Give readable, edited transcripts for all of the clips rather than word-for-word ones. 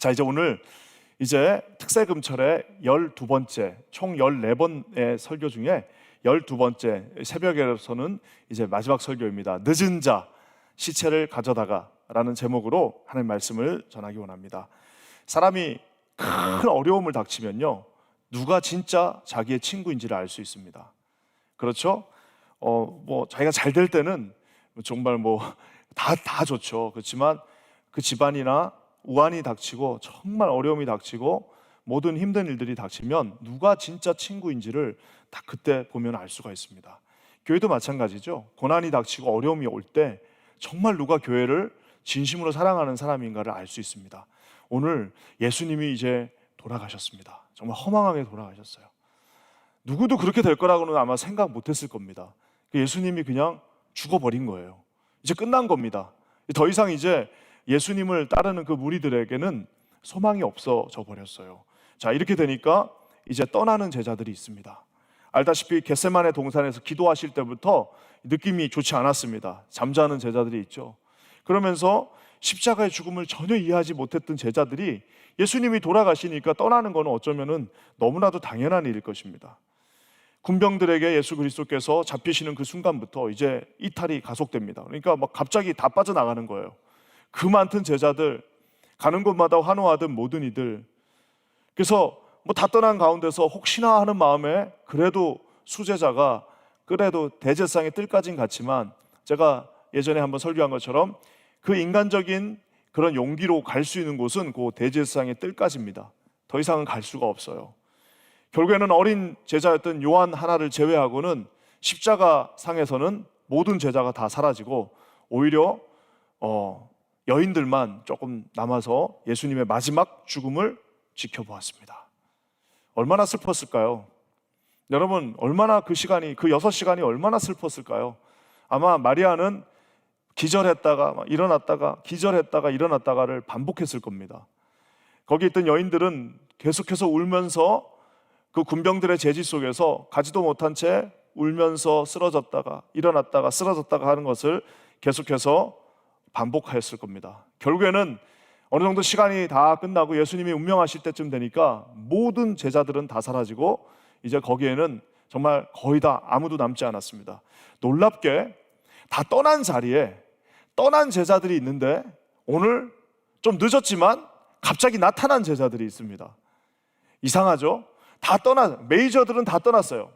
자, 이제 오늘 특세금철의 12번째, 총 14번의 설교 중에 12번째 새벽에서는 이제 마지막 설교입니다. 늦은 자, 시체를 가져다가 라는 제목으로 하나님 말씀을 전하기 원합니다. 사람이 큰 어려움을 닥치면요, 누가 진짜 자기의 친구인지를 알 수 있습니다. 그렇죠? 자기가 잘 될 때는 정말 다 좋죠. 그렇지만 그 집안이나 우환이 닥치고 정말 어려움이 닥치고 모든 힘든 일들이 닥치면 누가 진짜 친구인지를 딱 그때 보면 알 수가 있습니다. 교회도 마찬가지죠. 고난이 닥치고 어려움이 올 때 정말 누가 교회를 진심으로 사랑하는 사람인가를 알 수 있습니다. 오늘 예수님이 이제 돌아가셨습니다. 정말 허망하게 돌아가셨어요. 누구도 그렇게 될 거라고는 아마 생각 못했을 겁니다. 예수님이 그냥 죽어버린 거예요. 이제 끝난 겁니다. 더 이상 이제 예수님을 따르는 그 무리들에게는 소망이 없어져 버렸어요. 자, 이렇게 되니까 이제 떠나는 제자들이 있습니다. 알다시피 겟세마네 동산에서 기도하실 때부터 느낌이 좋지 않았습니다. 잠자는 제자들이 있죠. 그러면서 십자가의 죽음을 전혀 이해하지 못했던 제자들이 예수님이 돌아가시니까 떠나는 건 어쩌면은 너무나도 당연한 일일 것입니다. 군병들에게 예수 그리스도께서 잡히시는 그 순간부터 이제 이탈이 가속됩니다. 그러니까 갑자기 다 빠져나가는 거예요. 그 많던 제자들, 가는 곳마다 환호하던 모든 이들. 그래서 다 떠난 가운데서 혹시나 하는 마음에 그래도 수제자가 그래도 대제상의 뜰까진 갔지만, 제가 예전에 한번 설교한 것처럼 그 인간적인 그런 용기로 갈 수 있는 곳은 그 대제상의 뜰까지입니다. 더 이상은 갈 수가 없어요. 결국에는 어린 제자였던 요한 하나를 제외하고는 십자가 상에서는 모든 제자가 다 사라지고 오히려 여인들만 조금 남아서 예수님의 마지막 죽음을 지켜보았습니다. 얼마나 슬펐을까요? 여러분, 얼마나 그 6시간이 얼마나 슬펐을까요? 아마 마리아는 기절했다가 일어났다가 기절했다가 일어났다가를 반복했을 겁니다. 거기 있던 여인들은 계속해서 울면서 그 군병들의 제지 속에서 가지도 못한 채 울면서 쓰러졌다가 일어났다가 쓰러졌다가 하는 것을 계속해서 반복하였을 겁니다. 결국에는 어느 정도 시간이 다 끝나고 예수님이 운명하실 때쯤 되니까 모든 제자들은 다 사라지고 이제 거기에는 정말 거의 다 아무도 남지 않았습니다. 놀랍게 다 떠난 자리에 떠난 제자들이 있는데 오늘 좀 늦었지만 갑자기 나타난 제자들이 있습니다. 이상하죠? 메이저들은 다 떠났어요.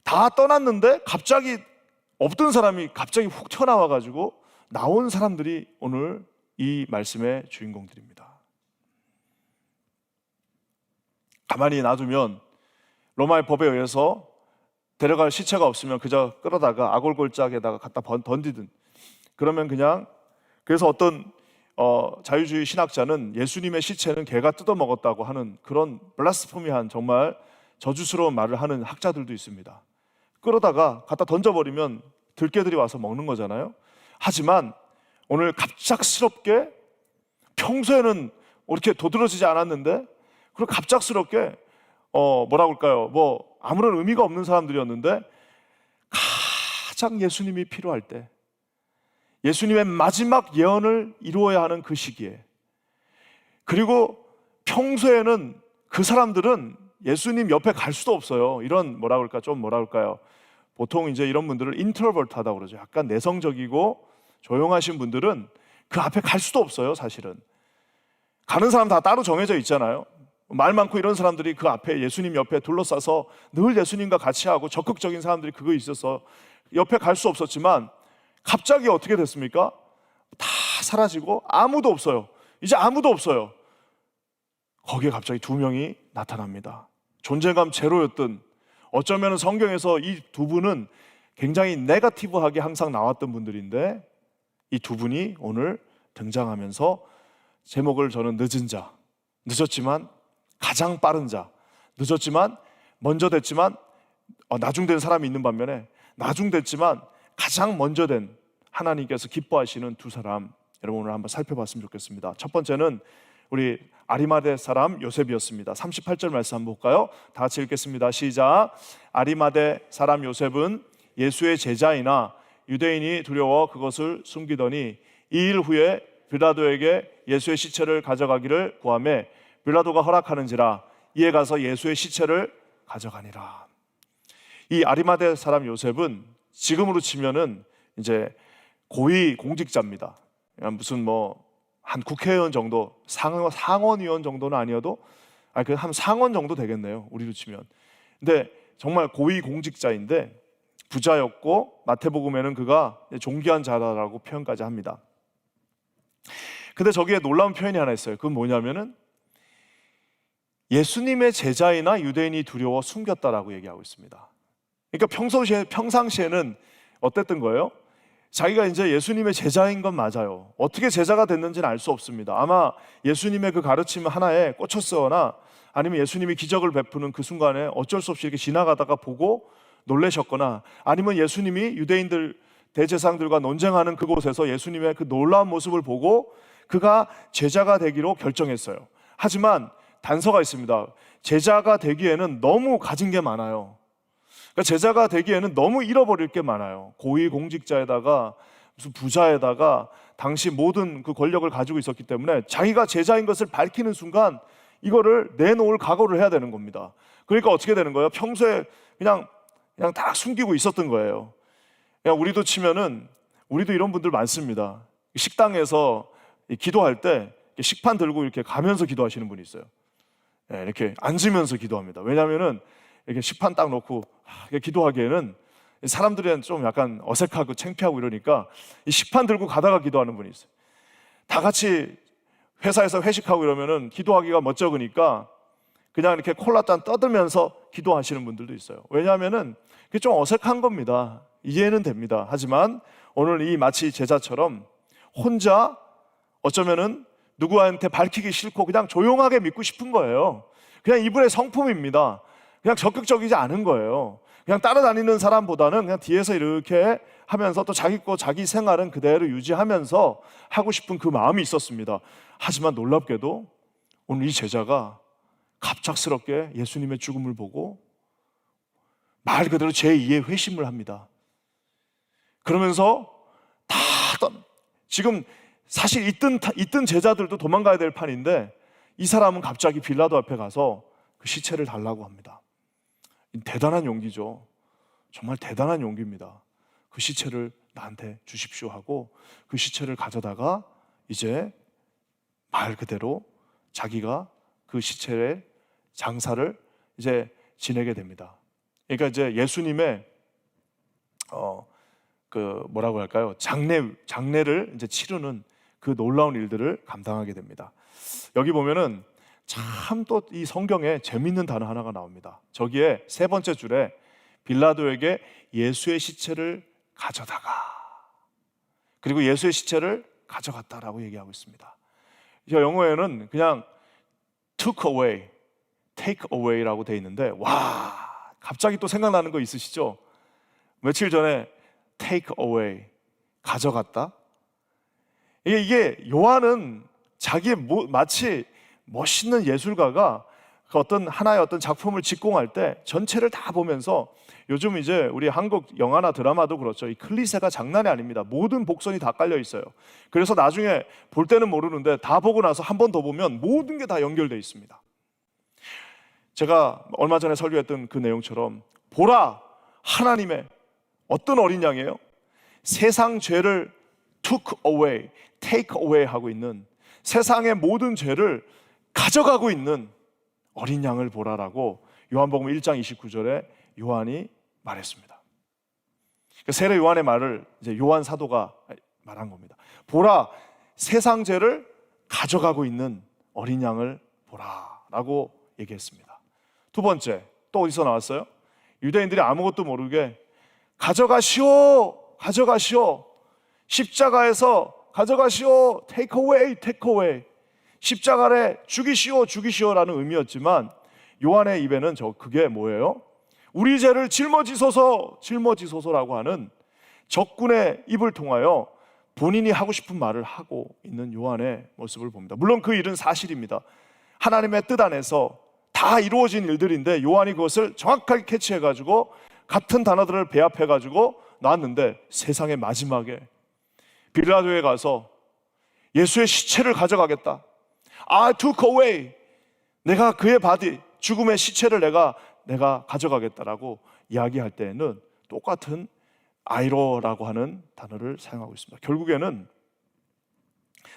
다 떠났는데 갑자기 없던 사람이 갑자기 훅 튀어나와가지고 나온 사람들이 오늘 이 말씀의 주인공들입니다. 가만히 놔두면 로마의 법에 의해서 데려갈 시체가 없으면 그저 끌어다가 아골골짜기에다가 갖다 던지든, 그러면 그래서 어떤 자유주의 신학자는 예수님의 시체는 개가 뜯어먹었다고 하는 그런 블라스포미한 정말 저주스러운 말을 하는 학자들도 있습니다. 끌어다가 갖다 던져버리면 들개들이 와서 먹는 거잖아요. 하지만 오늘 갑작스럽게, 평소에는 이렇게 도드라지지 않았는데 그리고 갑작스럽게 아무런 의미가 없는 사람들이었는데 가장 예수님이 필요할 때, 예수님의 마지막 예언을 이루어야 하는 그 시기에, 그리고 평소에는 그 사람들은 예수님 옆에 갈 수도 없어요. 이런 보통 이제 이런 분들을 인트로버트하다고 그러죠. 약간 내성적이고 조용하신 분들은 그 앞에 갈 수도 없어요. 사실은 가는 사람 다 따로 정해져 있잖아요. 말 많고 이런 사람들이 그 앞에 예수님 옆에 둘러싸서 늘 예수님과 같이 하고 적극적인 사람들이 그거 있어서 옆에 갈 수 없었지만 갑자기 어떻게 됐습니까? 다 사라지고 아무도 없어요. 이제 아무도 없어요. 거기에 갑자기 2명이 나타납니다. 존재감 제로였던, 어쩌면 성경에서 이 2분은 굉장히 네거티브하게 항상 나왔던 분들인데 이 2분이 오늘 등장하면서 제목을 저는 늦은 자, 늦었지만 가장 빠른 자, 늦었지만 먼저 됐지만 나중된 사람이 있는 반면에 나중됐지만 가장 먼저 된, 하나님께서 기뻐하시는 2 사람, 여러분 오늘 한번 살펴봤으면 좋겠습니다. 첫 번째는 우리 아리마대 사람 요셉이었습니다. 38절 말씀 한번 볼까요? 다 같이 읽겠습니다. 시작. 아리마대 사람 요셉은 예수의 제자이나 유대인이 두려워 그것을 숨기더니 2일 후에 빌라도에게 예수의 시체를 가져가기를 구하매 빌라도가 허락하는지라 이에 가서 예수의 시체를 가져가니라. 이 아리마대 사람 요셉은 지금으로 치면은 이제 고위 공직자입니다. 무슨 한 국회의원 정도, 상원의원 정도는 아니어도 한 상원 정도 되겠네요, 우리로 치면. 근데 정말 고위 공직자인데 부자였고 마태복음에는 그가 존귀한 자라고 표현까지 합니다. 근데 저기에 놀라운 표현이 하나 있어요. 그건 뭐냐면은 예수님의 제자이나 유대인이 두려워 숨겼다라고 얘기하고 있습니다. 그러니까 평상시에는 어땠던 거예요? 자기가 이제 예수님의 제자인 건 맞아요. 어떻게 제자가 됐는지는 알 수 없습니다. 아마 예수님의 그 가르침 하나에 꽂혔거나 아니면 예수님이 기적을 베푸는 그 순간에 어쩔 수 없이 이렇게 지나가다가 보고 놀라셨거나 아니면 예수님이 유대인들 대제사장들과 논쟁하는 그곳에서 예수님의 그 놀라운 모습을 보고 그가 제자가 되기로 결정했어요. 하지만 단서가 있습니다. 제자가 되기에는 너무 가진 게 많아요. 그러니까 제자가 되기에는 너무 잃어버릴 게 많아요. 고위 공직자에다가 무슨 부자에다가 당시 모든 그 권력을 가지고 있었기 때문에 자기가 제자인 것을 밝히는 순간 이거를 내놓을 각오를 해야 되는 겁니다. 그러니까 어떻게 되는 거예요? 평소에 그냥 다 숨기고 있었던 거예요. 그냥 우리도 치면은 우리도 이런 분들 많습니다. 식당에서 기도할 때 식판 들고 이렇게 가면서 기도하시는 분이 있어요. 이렇게 앉으면서 기도합니다. 왜냐하면은 이렇게 식판 딱 놓고 기도하기에는 사람들은 좀 약간 어색하고 창피하고 이러니까 이 식판 들고 가다가 기도하는 분이 있어요. 다 같이 회사에서 회식하고 이러면은 기도하기가 멋쩍으니까 그냥 이렇게 콜라잔 떠들면서 기도하시는 분들도 있어요. 왜냐하면은 그게 좀 어색한 겁니다. 이해는 됩니다. 하지만 오늘 이 마치 제자처럼 혼자 어쩌면은 누구한테 밝히기 싫고 그냥 조용하게 믿고 싶은 거예요. 그냥 이분의 성품입니다. 그냥 적극적이지 않은 거예요. 그냥 따라다니는 사람보다는 그냥 뒤에서 이렇게 하면서 또 자기 생활은 그대로 유지하면서 하고 싶은 그 마음이 있었습니다. 하지만 놀랍게도 오늘 이 제자가 갑작스럽게 예수님의 죽음을 보고 말 그대로 제2의 회심을 합니다. 그러면서 지금 사실 있던 제자들도 도망가야 될 판인데 이 사람은 갑자기 빌라도 앞에 가서 그 시체를 달라고 합니다. 대단한 용기죠. 정말 대단한 용기입니다. 그 시체를 나한테 주십시오 하고 그 시체를 가져다가 이제 말 그대로 자기가 그 시체의 장사를 이제 지내게 됩니다. 그러니까 이제 예수님의 뭐라고 할까요? 장례를 이제 치르는 그 놀라운 일들을 감당하게 됩니다. 여기 보면은 참 또 이 성경에 재밌는 단어 하나가 나옵니다. 저기에 세 번째 줄에 빌라도에게 예수의 시체를 가져다가 그리고 예수의 시체를 가져갔다라고 얘기하고 있습니다. 영어에는 그냥 took away, take away라고 돼 있는데 와 갑자기 또 생각나는 거 있으시죠? 며칠 전에 take away, 가져갔다. 이게 요한은 마치 멋있는 예술가가 그 하나의 어떤 작품을 직공할 때 전체를 다 보면서 요즘 이제 우리 한국 영화나 드라마도 그렇죠. 이 클리셰가 장난이 아닙니다. 모든 복선이 다 깔려 있어요. 그래서 나중에 볼 때는 모르는데 다 보고 나서 한 번 더 보면 모든 게 다 연결되어 있습니다. 제가 얼마 전에 설교했던 그 내용처럼 보라 하나님의 어떤 어린 양이에요? 세상 죄를 took away, take away 하고 있는 세상의 모든 죄를 가져가고 있는 어린 양을 보라라고 요한복음 1장 29절에 요한이 말했습니다. 세례 요한의 말을 이제 요한 사도가 말한 겁니다. 보라, 세상 죄를 가져가고 있는 어린 양을 보라라고 얘기했습니다. 두 번째, 또 어디서 나왔어요? 유대인들이 아무것도 모르게 가져가시오, 가져가시오, 십자가에서 가져가시오, take away, take away. 십자가에 죽이시오라는 의미였지만 요한의 입에는 그게 뭐예요? 우리 죄를 짊어지소서라고 하는 적군의 입을 통하여 본인이 하고 싶은 말을 하고 있는 요한의 모습을 봅니다. 물론 그 일은 사실입니다. 하나님의 뜻 안에서 다 이루어진 일들인데 요한이 그것을 정확하게 캐치해가지고 같은 단어들을 배합해가지고 나왔는데 세상의 마지막에 빌라도에 가서 예수의 시체를 가져가겠다. I took away. 내가 그의 바디, 죽음의 시체를 내가 가져가겠다라고 이야기할 때에는 똑같은 아이로라고 하는 단어를 사용하고 있습니다. 결국에는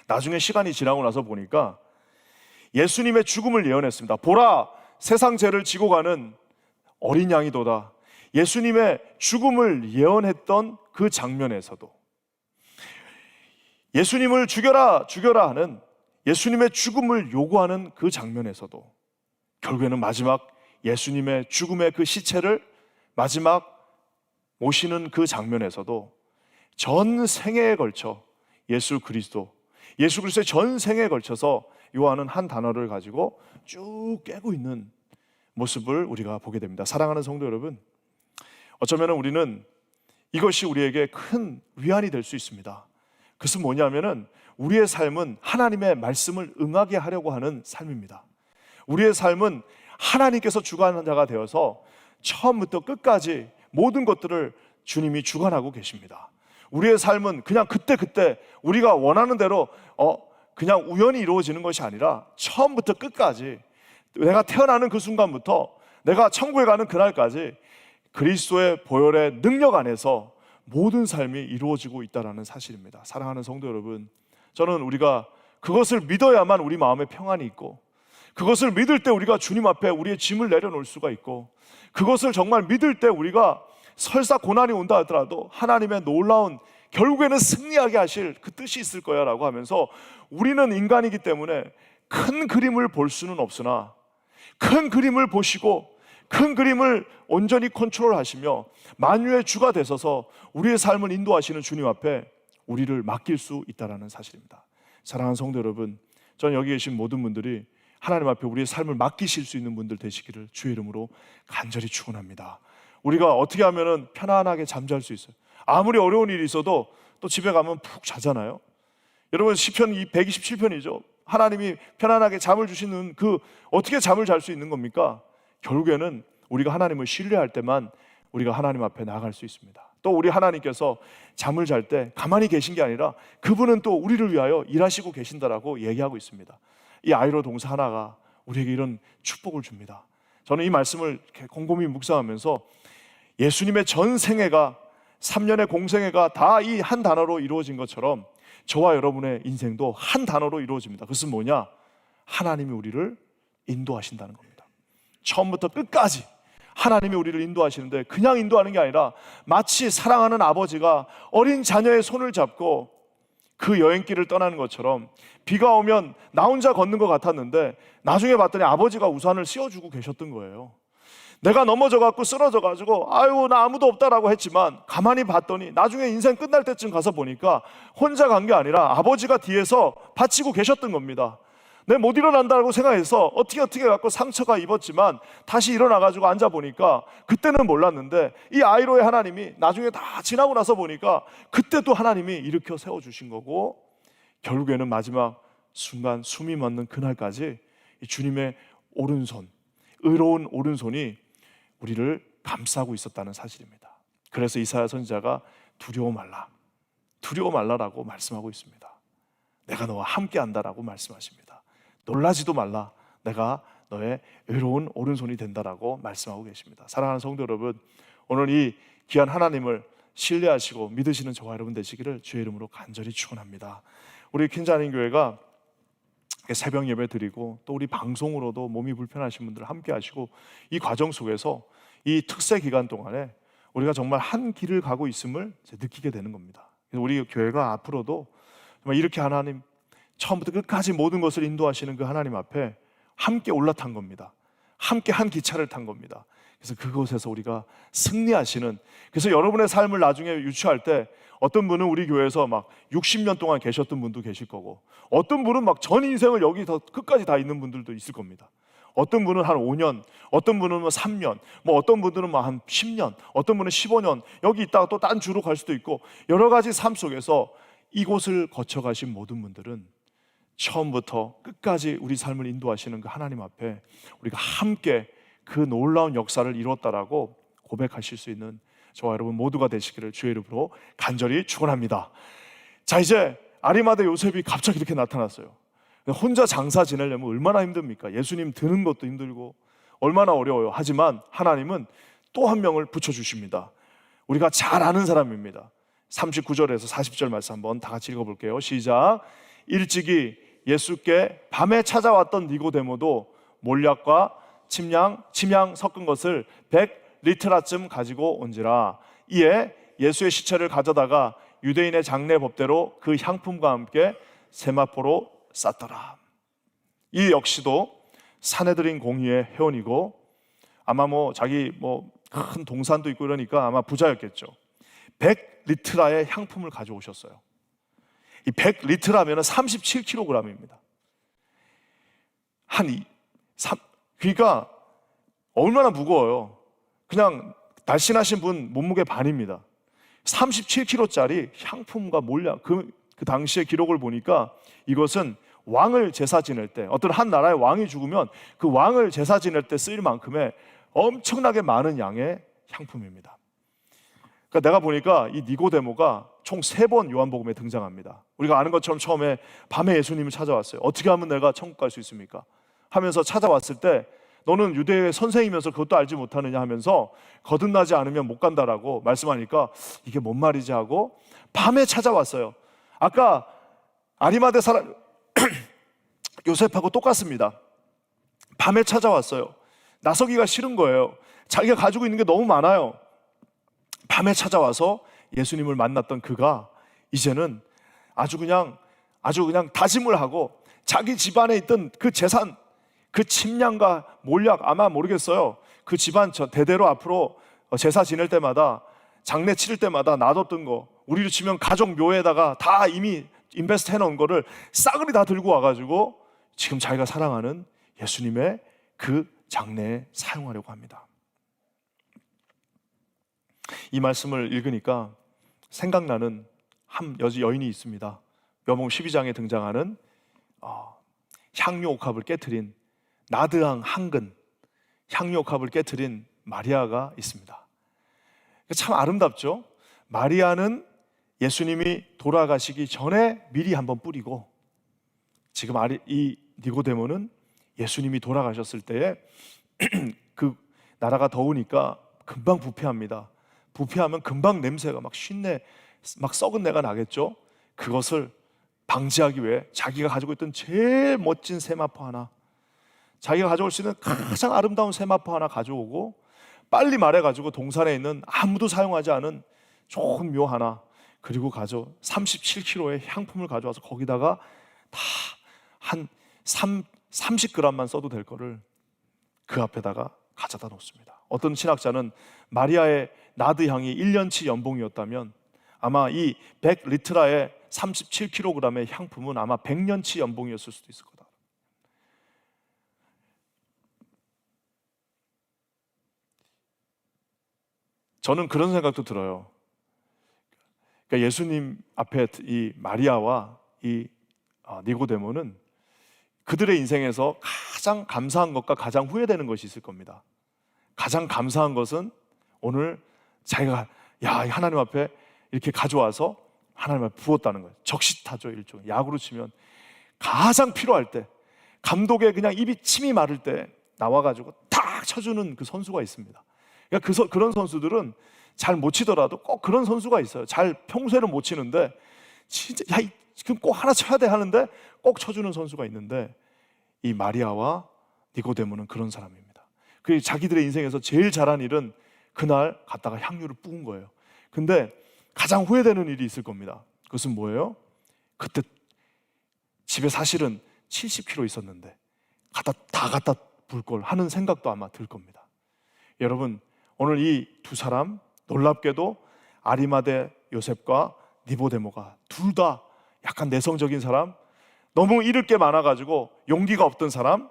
나중에 시간이 지나고 나서 보니까 예수님의 죽음을 예언했습니다. 보라, 세상 죄를 지고 가는 어린 양이도다. 예수님의 죽음을 예언했던 그 장면에서도 예수님을 죽여라 죽여라 하는 예수님의 죽음을 요구하는 그 장면에서도 결국에는 마지막 예수님의 죽음의 그 시체를 마지막 모시는 그 장면에서도 전 생애에 걸쳐 예수 그리스도의 전 생애에 걸쳐서 요한은 한 단어를 가지고 쭉 깨고 있는 모습을 우리가 보게 됩니다. 사랑하는 성도 여러분, 어쩌면 우리는 이것이 우리에게 큰 위안이 될 수 있습니다. 그것은 뭐냐면은 우리의 삶은 하나님의 말씀을 응하게 하려고 하는 삶입니다. 우리의 삶은 하나님께서 주관하는 자가 되어서 처음부터 끝까지 모든 것들을 주님이 주관하고 계십니다. 우리의 삶은 그냥 그때 우리가 원하는 대로 그냥 우연히 이루어지는 것이 아니라 처음부터 끝까지 내가 태어나는 그 순간부터 내가 천국에 가는 그날까지 그리스도의 보혈의 능력 안에서 모든 삶이 이루어지고 있다는 사실입니다. 사랑하는 성도 여러분, 저는 우리가 그것을 믿어야만 우리 마음에 평안이 있고, 그것을 믿을 때 우리가 주님 앞에 우리의 짐을 내려놓을 수가 있고, 그것을 정말 믿을 때 우리가 설사 고난이 온다 하더라도 하나님의 놀라운 결국에는 승리하게 하실 그 뜻이 있을 거야 라고 하면서, 우리는 인간이기 때문에 큰 그림을 볼 수는 없으나 큰 그림을 보시고 큰 그림을 온전히 컨트롤하시며 만유의 주가 되셔서 우리의 삶을 인도하시는 주님 앞에 우리를 맡길 수 있다는 사실입니다. 사랑하는 성도 여러분, 저는 여기 계신 모든 분들이 하나님 앞에 우리의 삶을 맡기실 수 있는 분들 되시기를 주의 이름으로 간절히 축원합니다. 우리가 어떻게 하면 편안하게 잠잘 수 있어요? 아무리 어려운 일이 있어도 또 집에 가면 푹 자잖아요. 여러분, 시편 127편이죠. 하나님이 편안하게 잠을 주시는 그 어떻게 잠을 잘 수 있는 겁니까? 결국에는 우리가 하나님을 신뢰할 때만 우리가 하나님 앞에 나아갈 수 있습니다. 또 우리 하나님께서 잠을 잘 때 가만히 계신 게 아니라 그분은 또 우리를 위하여 일하시고 계신다라고 얘기하고 있습니다. 이 아이로 동사 하나가 우리에게 이런 축복을 줍니다. 저는 이 말씀을 이렇게 곰곰이 묵상하면서 예수님의 전 생애가 3년의 공생애가 다 이 한 단어로 이루어진 것처럼 저와 여러분의 인생도 한 단어로 이루어집니다. 그것은 뭐냐? 하나님이 우리를 인도하신다는 겁니다. 처음부터 끝까지 하나님이 우리를 인도하시는데 그냥 인도하는 게 아니라 마치 사랑하는 아버지가 어린 자녀의 손을 잡고 그 여행길을 떠나는 것처럼, 비가 오면 나 혼자 걷는 것 같았는데 나중에 봤더니 아버지가 우산을 씌워주고 계셨던 거예요. 내가 넘어져갖고 쓰러져가지고 아유 나 아무도 없다라고 했지만 가만히 봤더니 나중에 인생 끝날 때쯤 가서 보니까 혼자 간 게 아니라 아버지가 뒤에서 받치고 계셨던 겁니다. 내 못 일어난다고 생각해서 어떻게 갖고 상처가 입었지만 다시 일어나가지고 앉아보니까 그때는 몰랐는데 이 아이로의 하나님이 나중에 다 지나고 나서 보니까 그때도 하나님이 일으켜 세워주신 거고, 결국에는 마지막 순간 숨이 멎는 그날까지 이 주님의 오른손, 의로운 오른손이 우리를 감싸고 있었다는 사실입니다. 그래서 이사야 선지자가 두려워 말라라고 말씀하고 있습니다. 내가 너와 함께 한다라고 말씀하십니다. 놀라지도 말라, 내가 너의 의로운 오른손이 된다라고 말씀하고 계십니다. 사랑하는 성도 여러분, 오늘 이 귀한 하나님을 신뢰하시고 믿으시는 저와 여러분 되시기를 주의 이름으로 간절히 축원합니다. 우리 퀸자님 교회가 새벽 예배 드리고 또 우리 방송으로도 몸이 불편하신 분들 함께 하시고 이 과정 속에서 이 특세 기간 동안에 우리가 정말 한 길을 가고 있음을 느끼게 되는 겁니다. 그래서 우리 교회가 앞으로도 정말 이렇게 하나님 처음부터 끝까지 모든 것을 인도하시는 그 하나님 앞에 함께 올라탄 겁니다. 함께 한 기차를 탄 겁니다. 그래서 그곳에서 우리가 승리하시는, 그래서 여러분의 삶을 나중에 유추할 때 어떤 분은 우리 교회에서 막 60년 동안 계셨던 분도 계실 거고, 어떤 분은 막 전 인생을 여기 더 끝까지 다 있는 분들도 있을 겁니다. 어떤 분은 한 5년, 어떤 분은 뭐 3년, 뭐 어떤 분들은 뭐 한 10년, 어떤 분은 15년 여기 있다가 또 딴 주로 갈 수도 있고, 여러 가지 삶 속에서 이곳을 거쳐가신 모든 분들은 처음부터 끝까지 우리 삶을 인도하시는 그 하나님 앞에 우리가 함께 그 놀라운 역사를 이루었다라고 고백하실 수 있는 저와 여러분 모두가 되시기를 주의 이름으로 간절히 축원합니다. 자, 이제 아리마대 요셉이 갑자기 이렇게 나타났어요. 혼자 장사 지내려면 얼마나 힘듭니까? 예수님 드는 것도 힘들고 얼마나 어려워요. 하지만 하나님은 또 한 명을 붙여주십니다. 우리가 잘 아는 사람입니다. 39절에서 40절 말씀 한번 다 같이 읽어볼게요. 시작. 일찍이 예수께 밤에 찾아왔던 니고데모도 몰약과 침향 섞은 것을 100리트라쯤 가지고 온지라. 이에 예수의 시체를 가져다가 유대인의 장례 법대로 그 향품과 함께 세마포로 쌌더라. 이 역시도 사내들인 공의의 회원이고 아마 자기 큰 동산도 있고 이러니까 아마 부자였겠죠. 100리트라의 향품을 가져오셨어요. 이 100리트라면 37kg입니다. 그러니까 얼마나 무거워요. 그냥 날씬하신 분 몸무게 반입니다. 37kg짜리 향품과 몰약. 그 당시의 기록을 보니까 이것은 왕을 제사 지낼 때, 어떤 한 나라의 왕이 죽으면 그 왕을 제사 지낼 때 쓰일 만큼의 엄청나게 많은 양의 향품입니다. 그러니까 내가 보니까 이 니고데모가 총 3번 요한복음에 등장합니다. 우리가 아는 것처럼 처음에 밤에 예수님을 찾아왔어요. 어떻게 하면 내가 천국 갈 수 있습니까? 하면서 찾아왔을 때 너는 유대의 선생이면서 그것도 알지 못하느냐 하면서 거듭나지 않으면 못 간다라고 말씀하니까 이게 뭔 말이지 하고 밤에 찾아왔어요. 아까 아리마대 사람 요셉하고 똑같습니다. 밤에 찾아왔어요. 나서기가 싫은 거예요. 자기가 가지고 있는 게 너무 많아요. 밤에 찾아와서 예수님을 만났던 그가 이제는 아주 그냥 다짐을 하고 자기 집안에 있던 그 재산, 그 침량과 몰약, 아마 모르겠어요. 그 집안 대대로 앞으로 제사 지낼 때마다, 장례 치를 때마다 놔뒀던 거, 우리로 치면 가족 묘에다가 다 이미 인베스트 해놓은 거를 싸그리 다 들고 와가지고 지금 자기가 사랑하는 예수님의 그 장례에 사용하려고 합니다. 이 말씀을 읽으니까 생각나는 한 여인이 있습니다. 요한복음 12장에 등장하는 향유 옥합을 깨트린 나드항 한근, 향유 옥합을 깨트린 마리아가 있습니다. 참 아름답죠? 마리아는 예수님이 돌아가시기 전에 미리 한번 뿌리고, 지금 이 니고데모는 예수님이 돌아가셨을 때에 그 나라가 더우니까 금방 부패합니다. 부패하면 금방 냄새가 막 썩은 내가 나겠죠. 그것을 방지하기 위해 자기가 가지고 있던 제일 멋진 세마포 하나, 자기가 가져올 수 있는 가장 아름다운 세마포 하나 가져오고, 빨리 말해가지고 동산에 있는 아무도 사용하지 않은 좋은 묘 하나, 그리고 37kg의 향품을 가져와서 거기다가 다 한 30g만 써도 될 거를 그 앞에다가 가져다 놓습니다. 어떤 신학자는 마리아의 나드 향이 1년치 연봉이었다면 아마 이 100리트라의 37kg의 향품은 아마 100년치 연봉이었을 수도 있을 거다. 저는 그런 생각도 들어요. 그러니까 예수님 앞에 이 마리아와 이 니고데모는 그들의 인생에서 가장 감사한 것과 가장 후회되는 것이 있을 겁니다. 가장 감사한 것은 오늘 자기가 하나님 앞에 이렇게 가져와서 하나님 앞에 부었다는 거예요. 적시타죠, 일종의. 야구로 치면 가장 필요할 때, 감독의 그냥 입이 침이 마를 때 나와가지고 딱 쳐주는 그 선수가 있습니다. 그러니까 그런 선수들은 잘 못 치더라도 꼭 그런 선수가 있어요. 잘 평소에는 못 치는데 진짜 지금 꼭 하나 쳐야 돼 하는데 꼭 쳐주는 선수가 있는데, 이 마리아와 니고데모는 그런 사람입니다. 그 자기들의 인생에서 제일 잘한 일은 그날 갔다가 향유를 뿌은 거예요. 근데 가장 후회되는 일이 있을 겁니다. 그것은 뭐예요? 그때 집에 사실은 70kg 있었는데 다 갖다 불 걸 하는 생각도 아마 들 겁니다. 여러분, 오늘 이 두 사람, 놀랍게도 아리마대 요셉과 니고데모가 둘 다 약간 내성적인 사람, 너무 잃을 게 많아가지고 용기가 없던 사람,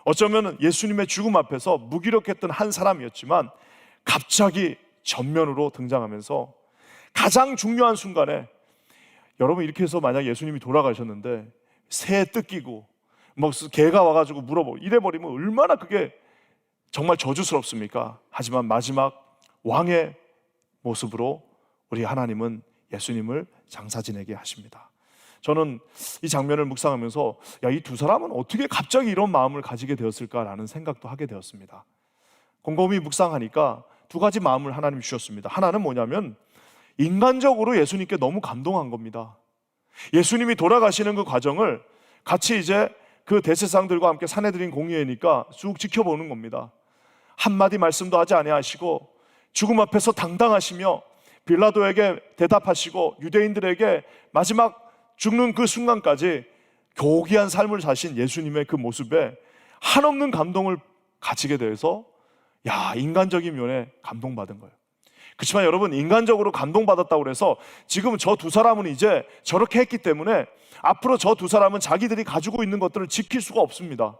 어쩌면 예수님의 죽음 앞에서 무기력했던 한 사람이었지만 갑자기 전면으로 등장하면서 가장 중요한 순간에, 여러분 이렇게 해서 만약 예수님이 돌아가셨는데 새에 뜯기고 개가 와가지고 물어보고 이래버리면 얼마나 그게 정말 저주스럽습니까? 하지만 마지막 왕의 모습으로 우리 하나님은 예수님을 장사 지내게 하십니다. 저는 이 장면을 묵상하면서 이 두 사람은 어떻게 갑자기 이런 마음을 가지게 되었을까라는 생각도 하게 되었습니다. 곰곰이 묵상하니까 두 가지 마음을 하나님 주셨습니다. 하나는 뭐냐면 인간적으로 예수님께 너무 감동한 겁니다. 예수님이 돌아가시는 그 과정을 같이 이제 그 대제사장들과 함께 산헤드린 공의회니까 쭉 지켜보는 겁니다. 한마디 말씀도 하지 아니하시고 죽음 앞에서 당당하시며 빌라도에게 대답하시고 유대인들에게 마지막 죽는 그 순간까지 교기한 삶을 사신 예수님의 그 모습에 한없는 감동을 가지게 돼서 인간적인 면에 감동받은 거예요. 그렇지만 여러분, 인간적으로 감동받았다고 해서 지금 저 두 사람은 이제 저렇게 했기 때문에 앞으로 저 두 사람은 자기들이 가지고 있는 것들을 지킬 수가 없습니다.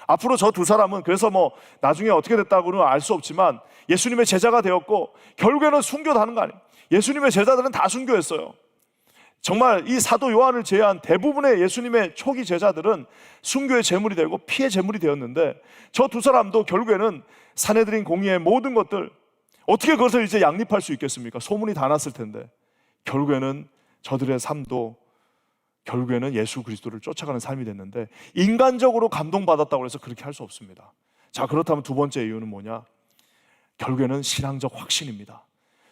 앞으로 저 두 사람은 그래서 나중에 어떻게 됐다고는 알 수 없지만 예수님의 제자가 되었고 결국에는 순교하는 거 아니에요. 예수님의 제자들은 다 순교했어요. 정말 이 사도 요한을 제외한 대부분의 예수님의 초기 제자들은 순교의 제물이 되고 피의 제물이 되었는데 저 두 사람도 결국에는 산헤드린 공의의 모든 것들, 어떻게 그것을 이제 양립할 수 있겠습니까? 소문이 다 났을 텐데 결국에는 저들의 삶도 결국에는 예수 그리스도를 쫓아가는 삶이 됐는데 인간적으로 감동받았다고 해서 그렇게 할 수 없습니다. 자, 그렇다면 두 번째 이유는 뭐냐? 결국에는 신앙적 확신입니다.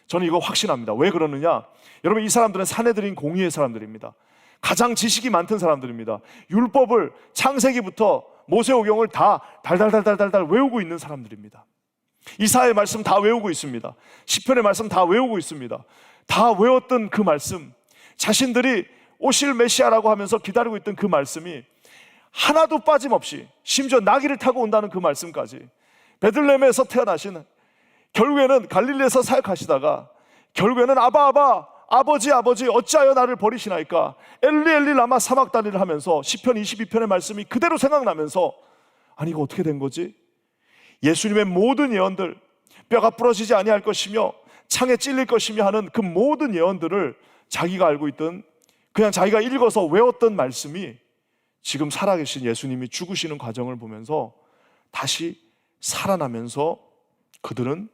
저는 이거 확신합니다. 왜 그러느냐? 여러분, 이 사람들은 산헤드린 공의의 사람들입니다. 가장 지식이 많던 사람들입니다. 율법을 창세기부터 모세오경을 다 달달달달달 외우고 있는 사람들입니다. 이사야의 말씀 다 외우고 있습니다. 시편의 말씀 다 외우고 있습니다. 다 외웠던 그 말씀, 자신들이 오실 메시아라고 하면서 기다리고 있던 그 말씀이 하나도 빠짐없이, 심지어 나귀를 타고 온다는 그 말씀까지, 베들레헴에서 태어나신, 결국에는 갈릴리에서 사역하시다가 결국에는 아바 아버지 어찌하여 나를 버리시나이까, 엘리 엘리 라마 사막다니를 하면서 시편 22편의 말씀이 그대로 생각나면서 아니 이거 어떻게 된 거지? 예수님의 모든 예언들, 뼈가 부러지지 아니할 것이며 창에 찔릴 것이며 하는 그 모든 예언들을 자기가 알고 있던, 그냥 자기가 읽어서 외웠던 말씀이 지금 살아계신 예수님이 죽으시는 과정을 보면서 다시 살아나면서 그들은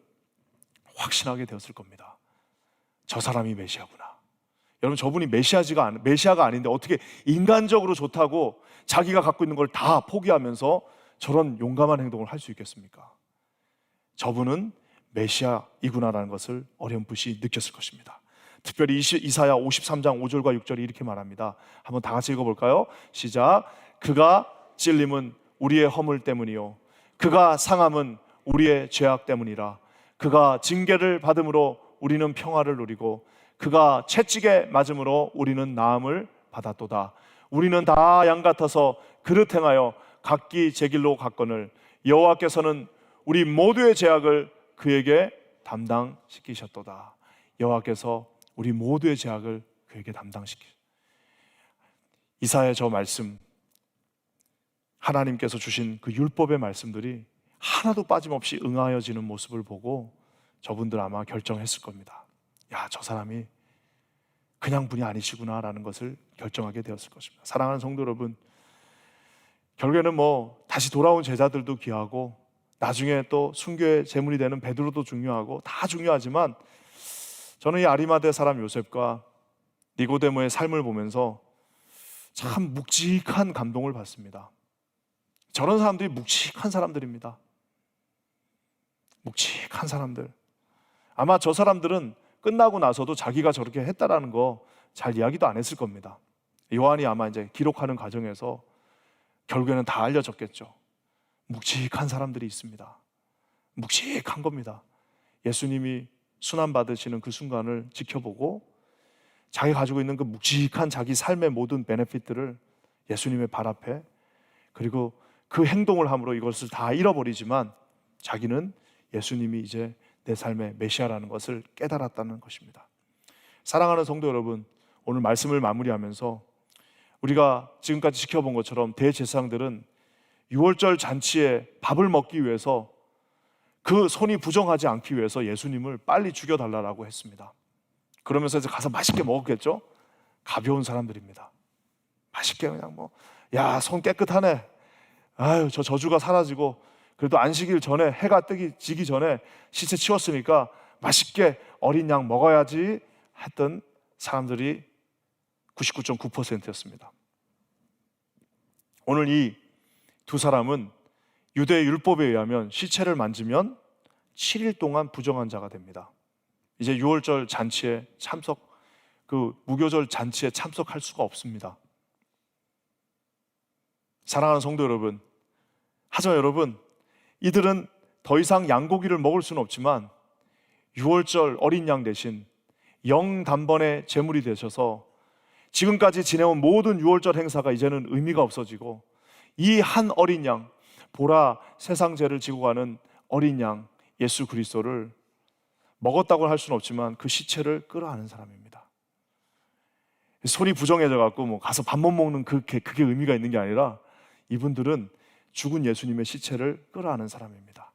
확신하게 되었을 겁니다. 저 사람이 메시아구나. 여러분, 저분이 메시아가 아닌데 어떻게 인간적으로 좋다고 자기가 갖고 있는 걸 다 포기하면서 저런 용감한 행동을 할 수 있겠습니까? 저분은 메시아이구나라는 것을 어렴풋이 느꼈을 것입니다. 특별히 이사야 53장 5절과 6절이 이렇게 말합니다. 한번 다 같이 읽어볼까요? 시작. 그가 찔림은 우리의 허물 때문이요 그가 상함은 우리의 죄악 때문이라. 그가 징계를 받음으로 우리는 평화를 누리고 그가 채찍에 맞음으로 우리는 나음을 받았도다. 우리는 다 양 같아서 그릇 행하여 각기 제 길로 갔거늘 여호와께서는 우리 모두의 죄악을 그에게 담당시키셨도다. 여호와께서 우리 모두의 죄악을 그에게 담당시키셨다. 이사야의 저 말씀, 하나님께서 주신 그 율법의 말씀들이 하나도 빠짐없이 응하여지는 모습을 보고 저분들 아마 결정했을 겁니다. 저 사람이 그냥 분이 아니시구나라는 것을 결정하게 되었을 것입니다. 사랑하는 성도 여러분, 결국에는 다시 돌아온 제자들도 귀하고 나중에 또 순교의 제물이 되는 베드로도 중요하고 다 중요하지만 저는 이 아리마대 사람 요셉과 니고데모의 삶을 보면서 참 묵직한 감동을 받습니다. 저런 사람들이 묵직한 사람들입니다. 묵직한 사람들. 아마 저 사람들은 끝나고 나서도 자기가 저렇게 했다라는 거 잘 이야기도 안 했을 겁니다. 요한이 아마 이제 기록하는 과정에서 결국에는 다 알려졌겠죠. 묵직한 사람들이 있습니다. 묵직한 겁니다. 예수님이 순환 받으시는 그 순간을 지켜보고 자기가 가지고 있는 그 묵직한 자기 삶의 모든 베네핏들을 예수님의 발 앞에, 그리고 그 행동을 함으로 이것을 다 잃어버리지만 자기는 예수님이 이제 내 삶의 메시아라는 것을 깨달았다는 것입니다. 사랑하는 성도 여러분, 오늘 말씀을 마무리하면서 우리가 지금까지 지켜본 것처럼 대제사장들은 유월절 잔치에 밥을 먹기 위해서 그 손이 부정하지 않기 위해서 예수님을 빨리 죽여달라고 했습니다. 그러면서 이제 가서 맛있게 먹었겠죠? 가벼운 사람들입니다. 맛있게 그냥 손 깨끗하네. 저 저주가 사라지고 그래도 안식일 전에 해가 지기 전에 시체 치웠으니까 맛있게 어린 양 먹어야지 했던 사람들이 99.9%였습니다. 오늘 이 두 사람은 유대 율법에 의하면 시체를 만지면 7일 동안 부정한 자가 됩니다. 이제 유월절 잔치에 무교절 잔치에 참석할 수가 없습니다. 사랑하는 성도 여러분, 하지만 여러분, 이들은 더 이상 양고기를 먹을 수는 없지만 유월절 어린 양 대신 영단번의 제물이 되셔서 지금까지 지내온 모든 유월절 행사가 이제는 의미가 없어지고, 이 한 어린 양, 보라 세상 죄를 지고 가는 어린 양 예수 그리스도를 먹었다고 할 수는 없지만 그 시체를 끌어안은 사람입니다. 손이 부정해져 갖고 가서 밥 못 먹는 그게 의미가 있는 게 아니라, 이분들은 죽은 예수님의 시체를 끌어안은 사람입니다.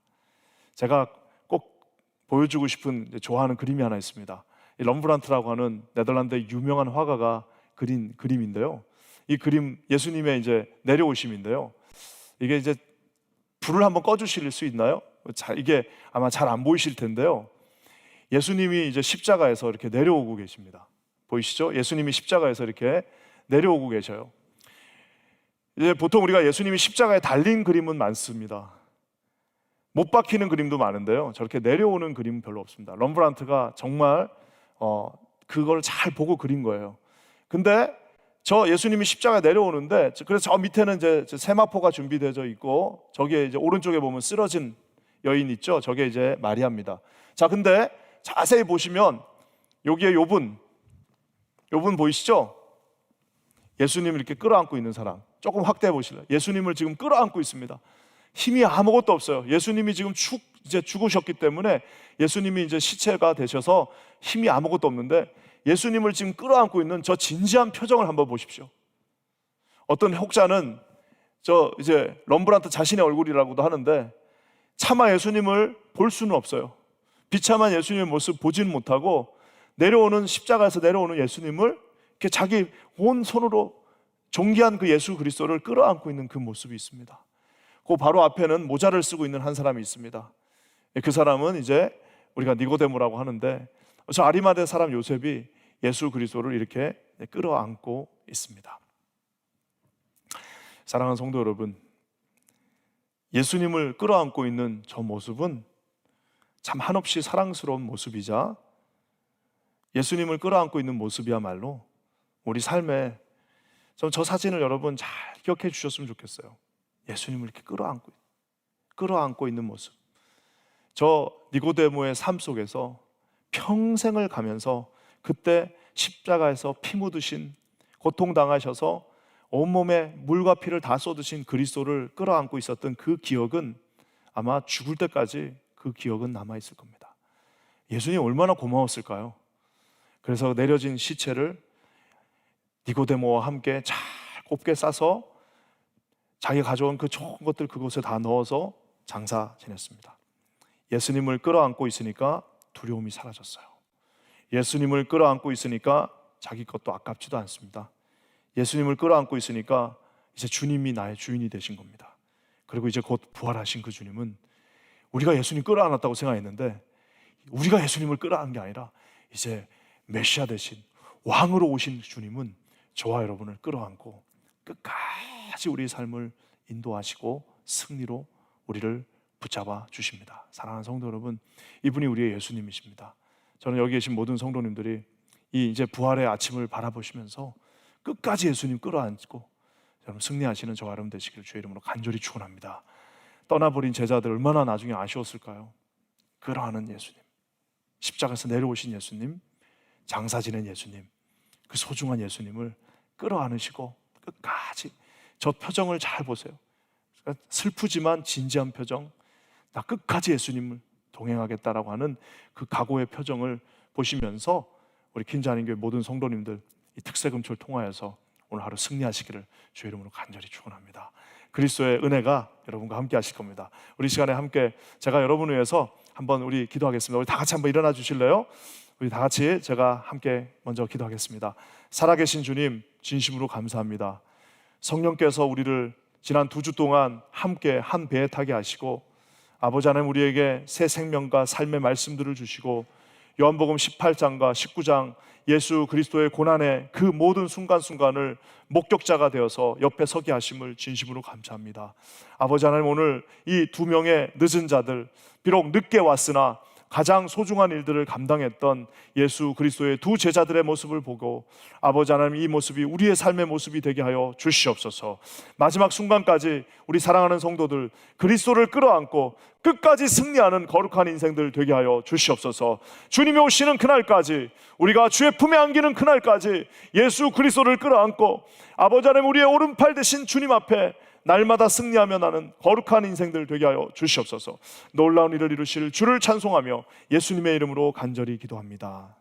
제가 꼭 보여주고 싶은, 좋아하는 그림이 하나 있습니다. 럼브란트라고 하는 네덜란드의 유명한 화가가 그린 그림인데요. 이 그림, 예수님의 이제 내려오심인데요. 이게 이제 불을 한번 꺼주실 수 있나요? 이게 아마 잘 안 보이실 텐데요. 예수님이 이제 십자가에서 이렇게 내려오고 계십니다. 보이시죠? 예수님이 십자가에서 이렇게 내려오고 계셔요. 이제 보통 우리가 예수님이 십자가에 달린 그림은 많습니다. 못 박히는 그림도 많은데요, 저렇게 내려오는 그림은 별로 없습니다. 럼브란트가 정말 그걸 잘 보고 그린 거예요. 근데 저 예수님이 십자가에 내려오는데, 그래서 저 밑에는 이제 세마포가 준비되어 있고, 저기에 이제 오른쪽에 보면 쓰러진 여인 있죠? 저게 이제 마리아입니다. 자, 근데 자세히 보시면 여기에 요분 보이시죠? 예수님을 이렇게 끌어안고 있는 사람, 조금 확대해 보실래요? 예수님을 지금 끌어안고 있습니다. 힘이 아무것도 없어요. 예수님이 지금 이제 죽으셨기 때문에, 예수님이 이제 시체가 되셔서 힘이 아무것도 없는데, 예수님을 지금 끌어안고 있는 저 진지한 표정을 한번 보십시오. 어떤 혹자는 이제 럼브란트 자신의 얼굴이라고도 하는데, 차마 예수님을 볼 수는 없어요. 비참한 예수님의 모습 보지는 못하고, 십자가에서 내려오는 예수님을 이렇게 자기 온 손으로 존귀한 그 예수 그리스도를 끌어안고 있는 그 모습이 있습니다. 그 바로 앞에는 모자를 쓰고 있는 한 사람이 있습니다. 그 사람은 이제 우리가 니고데모라고 하는데, 저 아리마대 사람 요셉이 예수 그리스도를 이렇게 끌어안고 있습니다. 사랑하는 성도 여러분, 예수님을 끌어안고 있는 저 모습은 참 한없이 사랑스러운 모습이자, 예수님을 끌어안고 있는 모습이야말로 우리 삶에, 저 사진을 여러분 잘 기억해 주셨으면 좋겠어요. 예수님을 이렇게 끌어안고 있는 모습. 저 니고데모의 삶 속에서 평생을 가면서 그때 십자가에서 피 묻으신, 고통당하셔서 온몸에 물과 피를 다 쏟으신 그리스도를 끌어안고 있었던 그 기억은 아마 죽을 때까지 그 기억은 남아있을 겁니다. 예수님 얼마나 고마웠을까요? 그래서 내려진 시체를 니고데모와 함께 잘 곱게 싸서 자기가 가져온 그 좋은 것들 그곳에 다 넣어서 장사 지냈습니다. 예수님을 끌어안고 있으니까 두려움이 사라졌어요. 예수님을 끌어안고 있으니까 자기 것도 아깝지도 않습니다. 예수님을 끌어안고 있으니까 이제 주님이 나의 주인이 되신 겁니다. 그리고 이제 곧 부활하신 그 주님은, 우리가 예수님 끌어안았다고 생각했는데, 우리가 예수님을 끌어안은 게 아니라 이제 메시아 되신 왕으로 오신 주님은 저와 여러분을 끌어안고 끝까지 우리의 삶을 인도하시고 승리로 우리를 붙잡아 주십니다. 사랑하는 성도 여러분, 이분이 우리의 예수님이십니다. 저는 여기 계신 모든 성도님들이 이 이제 부활의 아침을 바라보시면서 끝까지 예수님 끌어안고 여러분 승리하시는 저와 여러분 되시기를 주의 이름으로 간절히 축원합니다. 떠나버린 제자들 얼마나 나중에 아쉬웠을까요? 끌어안은 예수님, 십자가에서 내려오신 예수님, 장사 지낸 예수님, 그 소중한 예수님을 끌어안으시고 끝까지, 저 표정을 잘 보세요. 슬프지만 진지한 표정, 나 끝까지 예수님을 동행하겠다라고 하는 그 각오의 표정을 보시면서 우리 킨자한인교회 모든 성도님들 이 특세금초를 통하여서 오늘 하루 승리하시기를 주의 이름으로 간절히 축원합니다. 그리스도의 은혜가 여러분과 함께 하실 겁니다. 우리 시간에 함께 제가 여러분을 위해서 한번 우리 기도하겠습니다. 우리 다 같이 한번 일어나 주실래요? 우리 다 같이 제가 함께 먼저 기도하겠습니다. 살아계신 주님, 진심으로 감사합니다. 성령께서 우리를 지난 2주 동안 함께 한 배에 타게 하시고, 아버지 하나님 우리에게 새 생명과 삶의 말씀들을 주시고, 요한복음 18장과 19장 예수 그리스도의 고난의 그 모든 순간순간을 목격자가 되어서 옆에 서게 하심을 진심으로 감사합니다. 아버지 하나님, 오늘 이 두 명의 늦은 자들, 비록 늦게 왔으나 가장 소중한 일들을 감당했던 예수 그리스도의 두 제자들의 모습을 보고 아버지 하나님, 이 모습이 우리의 삶의 모습이 되게 하여 주시옵소서. 마지막 순간까지 우리 사랑하는 성도들 그리스도를 끌어안고 끝까지 승리하는 거룩한 인생들 되게 하여 주시옵소서. 주님이 오시는 그날까지, 우리가 주의 품에 안기는 그날까지 예수 그리스도를 끌어안고 아버지 하나님, 우리의 오른팔 대신 주님 앞에 날마다 승리하며 나는 거룩한 인생들 되게 하여 주시옵소서. 놀라운 일을 이루실 주를 찬송하며 예수님의 이름으로 간절히 기도합니다.